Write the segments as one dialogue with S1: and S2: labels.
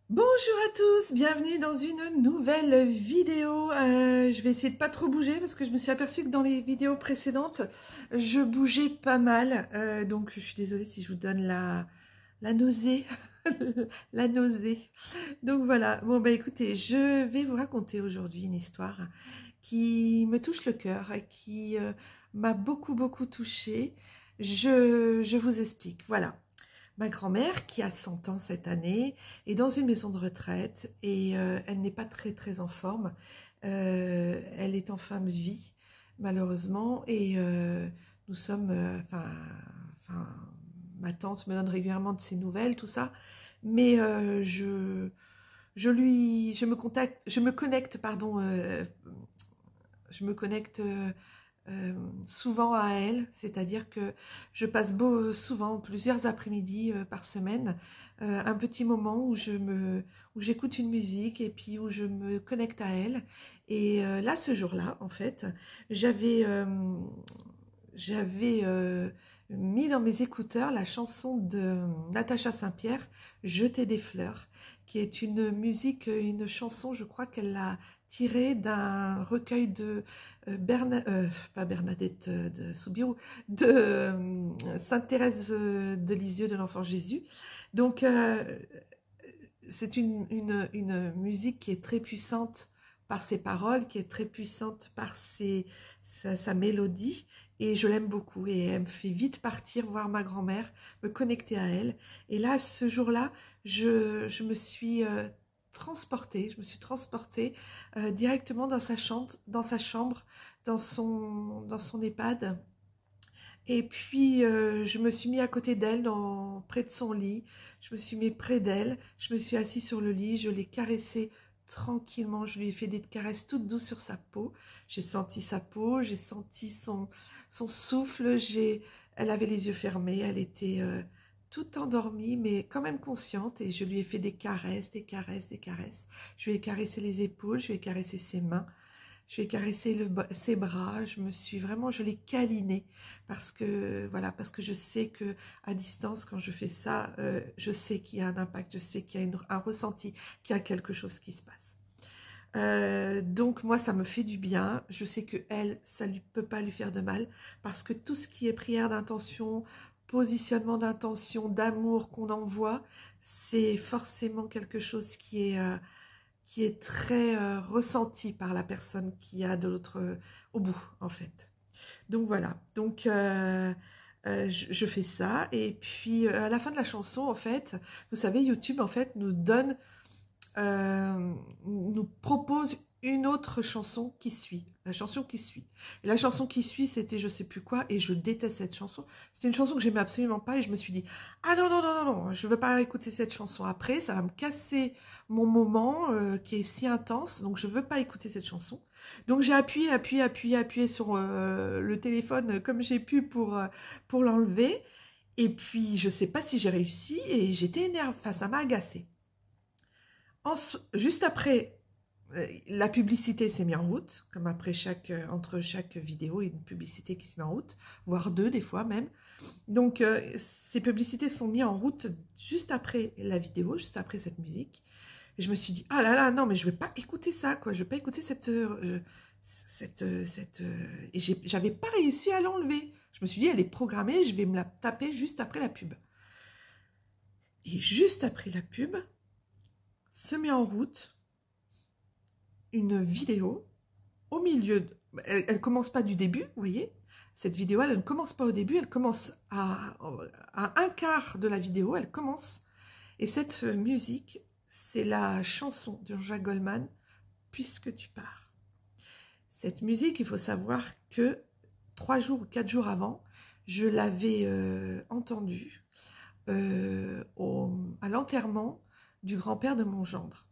S1: Bonjour à tous, bienvenue dans une nouvelle vidéo. Je vais essayer de pas trop bouger parce que je me suis aperçue que dans les vidéos précédentes, je bougeais pas mal. Donc je suis désolée si je vous donne la nausée. La nausée. Donc voilà, bon bah écoutez, je vais vous raconter aujourd'hui une histoire qui me touche le cœur et qui m'a beaucoup touchée. Je vous explique, voilà. Ma grand-mère, qui a 100 ans cette année, est dans une maison de retraite et elle n'est pas très en forme. Elle est en fin de vie, malheureusement, et nous sommes, ma tante me donne régulièrement de ses nouvelles, tout ça, mais je me connecte, pardon, je me connecte souvent à elle, c'est-à-dire que je passe souvent plusieurs après-midi par semaine, un petit moment où où j'écoute une musique et puis où je me connecte à elle. Et là, ce jour-là, en fait, j'avais mis dans mes écouteurs la chanson de Natacha Saint-Pierre, Jeter des fleurs, qui est une musique, une chanson, je crois qu'elle l'a tirée d'un recueil de pas Bernadette de Soubirous, de Sainte Thérèse de Lisieux de l'Enfant Jésus. Donc, c'est une musique qui est très puissante par ses paroles, qui est très puissante par sa mélodie, et je l'aime beaucoup, et elle me fait vite partir voir ma grand-mère, me connecter à elle. Et là, ce jour-là, je me suis transportée, directement dans sa chambre, dans son EHPAD. Et puis, je me suis mis à côté d'elle, près de son lit. Je me suis mis près d'elle. Je me suis assise sur le lit. Je l'ai caressée tranquillement. Je lui ai fait des caresses toutes douces sur sa peau. J'ai senti sa peau. J'ai senti son souffle. Elle avait les yeux fermés. Elle était toute endormie, mais quand même consciente. Et je lui ai fait des caresses, des caresses, des caresses. Je lui ai caressé les épaules. Je lui ai caressé ses mains. Je lui ai caressé ses bras, je l'ai câliné parce que, voilà, parce que je sais que à distance, quand je fais ça, je sais qu'il y a un impact, je sais qu'il y a un ressenti, qu'il y a quelque chose qui se passe. Donc moi, ça me fait du bien. Je sais que elle, ça ne peut pas lui faire de mal parce que tout ce qui est prière d'intention, positionnement d'intention, d'amour qu'on envoie, c'est forcément quelque chose qui est très ressenti par la personne qui a de l'autre au bout, en fait. Donc voilà, donc je fais ça, et puis à la fin de la chanson, en fait, vous savez, YouTube, en fait, nous propose une autre chanson qui suit, la chanson qui suit. Et la chanson qui suit, c'était je sais plus quoi, et je déteste cette chanson. C'était une chanson que j'aimais absolument pas, et je me suis dit, ah non, je veux pas écouter cette chanson après, ça va me casser mon moment qui est si intense, donc je veux pas écouter cette chanson. Donc j'ai appuyé sur le téléphone comme j'ai pu pour l'enlever, et puis je sais pas si j'ai réussi, et j'étais énervée, enfin ça m'a agacée. Juste après, la publicité s'est mise en route, comme entre chaque vidéo, il y a une publicité qui se met en route, voire deux des fois même. Donc, ces publicités sont mises en route juste après la vidéo, juste après cette musique. Et je me suis dit, ah là là, non, mais je ne vais pas écouter ça, quoi. Je ne vais pas écouter et j'avais pas réussi à l'enlever. Je me suis dit, elle est programmée, je vais me la taper juste après la pub. Et juste après la pub, se met en route une vidéo au milieu. Elle commence pas du début, vous voyez. Cette vidéo, elle ne commence pas au début, elle commence à un quart de la vidéo, elle commence. Et cette musique, c'est la chanson de Jean-Jacques Goldman, Puisque tu pars. Cette musique, il faut savoir que 3 jours ou 4 jours avant, je l'avais entendue à l'enterrement du grand-père de mon gendre.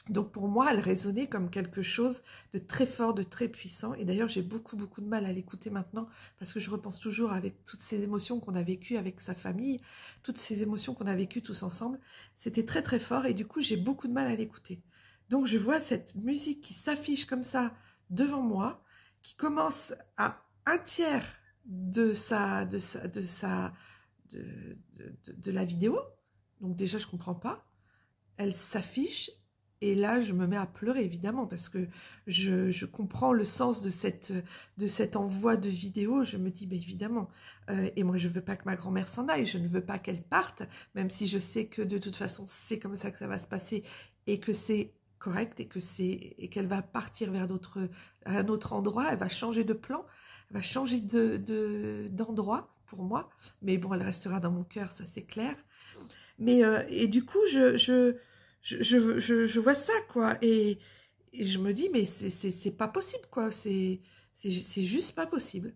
S1: Donc pour moi, elle résonnait comme quelque chose de très fort, de très puissant. Et d'ailleurs, j'ai beaucoup de mal à l'écouter maintenant parce que je repense toujours avec toutes ces émotions qu'on a vécues avec sa famille, toutes ces émotions qu'on a vécues tous ensemble. C'était très fort et du coup, j'ai beaucoup de mal à l'écouter. Donc je vois cette musique qui s'affiche comme ça devant moi, qui commence à un tiers de la vidéo. Donc déjà, je ne comprends pas. Elle s'affiche et là, je me mets à pleurer, évidemment, parce que je comprends le sens de cet envoi de vidéo. Je me dis, ben évidemment, et moi, je ne veux pas que ma grand-mère s'en aille, je ne veux pas qu'elle parte, même si je sais que de toute façon, c'est comme ça que ça va se passer et que c'est correct et qu'elle va partir vers un autre endroit, elle va changer de plan, elle va changer d'endroit pour moi, mais bon, elle restera dans mon cœur, ça c'est clair. Mais et du coup, je vois ça, quoi. Et je me dis, mais c'est pas possible, quoi. C'est juste pas possible.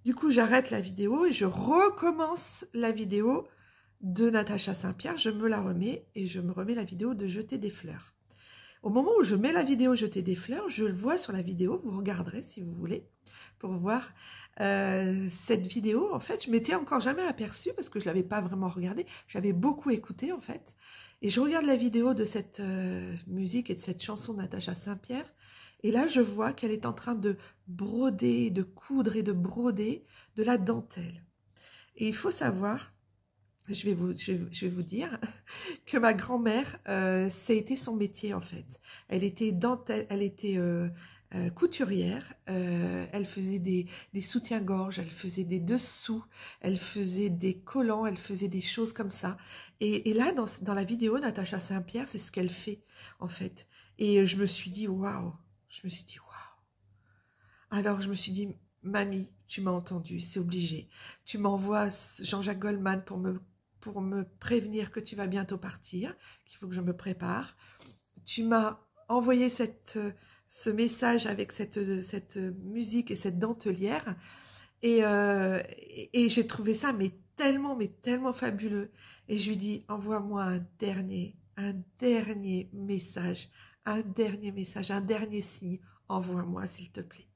S1: Du coup, j'arrête la vidéo et je recommence la vidéo de Natacha Saint-Pierre. Je me la remets et je me remets la vidéo de jeter des fleurs. Au moment où je mets la vidéo jeter des fleurs, je le vois sur la vidéo, vous regarderez si vous voulez, pour voir cette vidéo. En fait, je m'étais encore jamais aperçue parce que je ne l'avais pas vraiment regardée. J'avais beaucoup écouté en fait. Et je regarde la vidéo de cette musique et de cette chanson de Natacha Saint-Pierre. Et là, je vois qu'elle est en train de broder, de coudre et de broder de la dentelle. Et il faut savoir, je vais vous dire que ma grand-mère, ça a été son métier en fait. Elle était couturière, elle faisait des soutiens-gorge, elle faisait des dessous, elle faisait des collants, elle faisait des choses comme ça. Et là, dans la vidéo, Natacha Saint-Pierre, c'est ce qu'elle fait en fait. Et je me suis dit, waouh, je me suis dit, waouh. Alors je me suis dit, mamie, tu m'as entendu, c'est obligé. Tu m'envoies Jean-Jacques Goldman pour me prévenir que tu vas bientôt partir, qu'il faut que je me prépare. Tu m'as envoyé ce message avec cette musique et cette dentelière. Et j'ai trouvé ça mais tellement fabuleux. Et je lui dis, envoie-moi un dernier message, un dernier signe. Envoie-moi, s'il te plaît.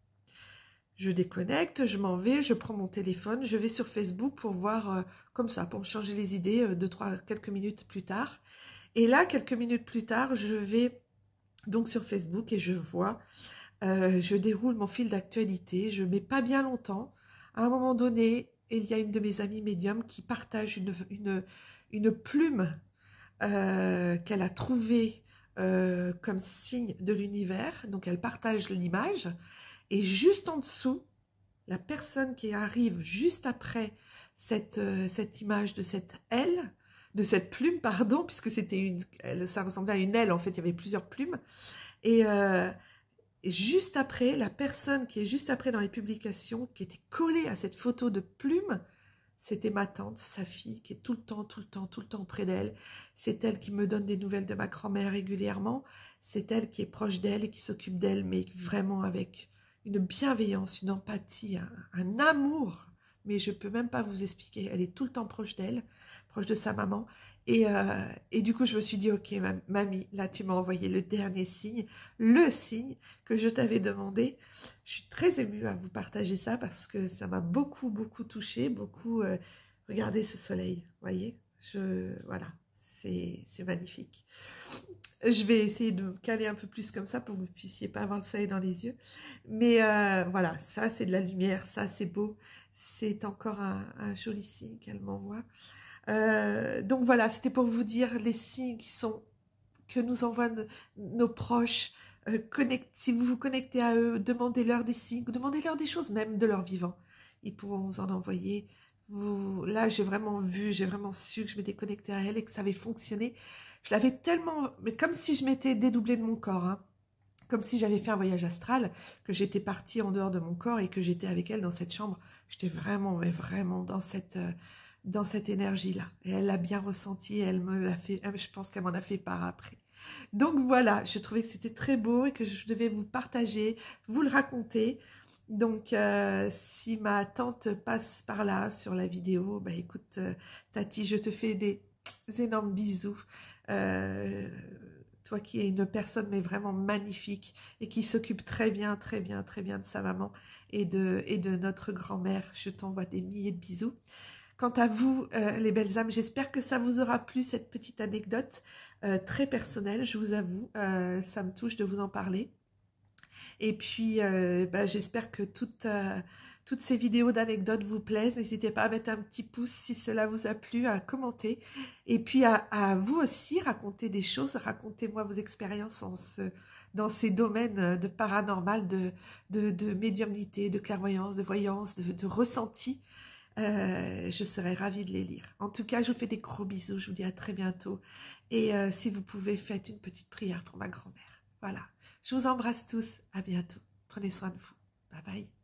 S1: Je déconnecte, je m'en vais, je prends mon téléphone, je vais sur Facebook pour voir, comme ça, pour me changer les idées, quelques minutes plus tard. Et là, quelques minutes plus tard, je vais donc sur Facebook et je vois, je déroule mon fil d'actualité, je mets pas bien longtemps. À un moment donné, il y a une de mes amies médiums qui partage une plume qu'elle a trouvée comme signe de l'univers. Donc elle partage l'image. Et juste en dessous, la personne qui arrive juste après cette image de cette aile, de cette plume, pardon, puisque ça ressemblait à une aile, en fait, il y avait plusieurs plumes. Et, et juste après, la personne qui est juste après dans les publications, qui était collée à cette photo de plume, c'était ma tante, sa fille, qui est tout le temps près d'elle. C'est elle qui me donne des nouvelles de ma grand-mère régulièrement. C'est elle qui est proche d'elle et qui s'occupe d'elle, mais vraiment avec une bienveillance, une empathie, un amour. Mais je ne peux même pas vous expliquer. Elle est tout le temps proche d'elle, proche de sa maman. Et du coup, je me suis dit, ok, mamie, là, tu m'as envoyé le dernier signe, le signe que je t'avais demandé. Je suis très émue à vous partager ça parce que ça m'a beaucoup touchée, beaucoup... regardez ce soleil, voyez, voilà, c'est magnifique. Je vais essayer de me caler un peu plus comme ça pour que vous ne puissiez pas avoir le soleil dans les yeux. Mais voilà, ça c'est de la lumière, ça c'est beau. C'est encore un joli signe qu'elle m'envoie. Donc voilà, c'était pour vous dire les signes que nous envoient nos proches. Si vous vous connectez à eux, demandez-leur des signes, demandez-leur des choses, même de leur vivant. Ils pourront vous en envoyer. Là, j'ai vraiment su que je m'étais connectée à elle et que ça avait fonctionné. Je l'avais tellement, mais comme si je m'étais dédoublée de mon corps, hein. Comme si j'avais fait un voyage astral, que j'étais partie en dehors de mon corps et que j'étais avec elle dans cette chambre. J'étais vraiment, mais vraiment dans cette énergie-là. Et elle l'a bien ressenti, elle me l'a fait, je pense qu'elle m'en a fait part après. Donc voilà, je trouvais que c'était très beau et que je devais vous partager, vous le raconter. Donc si ma tante passe par là sur la vidéo, bah écoute Tati, je te fais des énormes bisous. Toi qui es une personne mais vraiment magnifique et qui s'occupe très bien de sa maman et de notre grand-mère, je t'envoie des milliers de bisous. Quant à vous, les belles âmes, j'espère que ça vous aura plu, cette petite anecdote très personnelle, je vous avoue, ça me touche de vous en parler. Et puis, j'espère que toutes toutes ces vidéos d'anecdotes vous plaisent. N'hésitez pas à mettre un petit pouce si cela vous a plu, à commenter. Et puis à vous aussi raconter des choses. Racontez-moi vos expériences dans ces domaines de paranormal, de médiumnité, de clairvoyance, de voyance, de ressenti. Je serais ravie de les lire. En tout cas, je vous fais des gros bisous. Je vous dis à très bientôt. Et si vous pouvez, faites une petite prière pour ma grand-mère. Voilà. Je vous embrasse tous. À bientôt. Prenez soin de vous. Bye bye.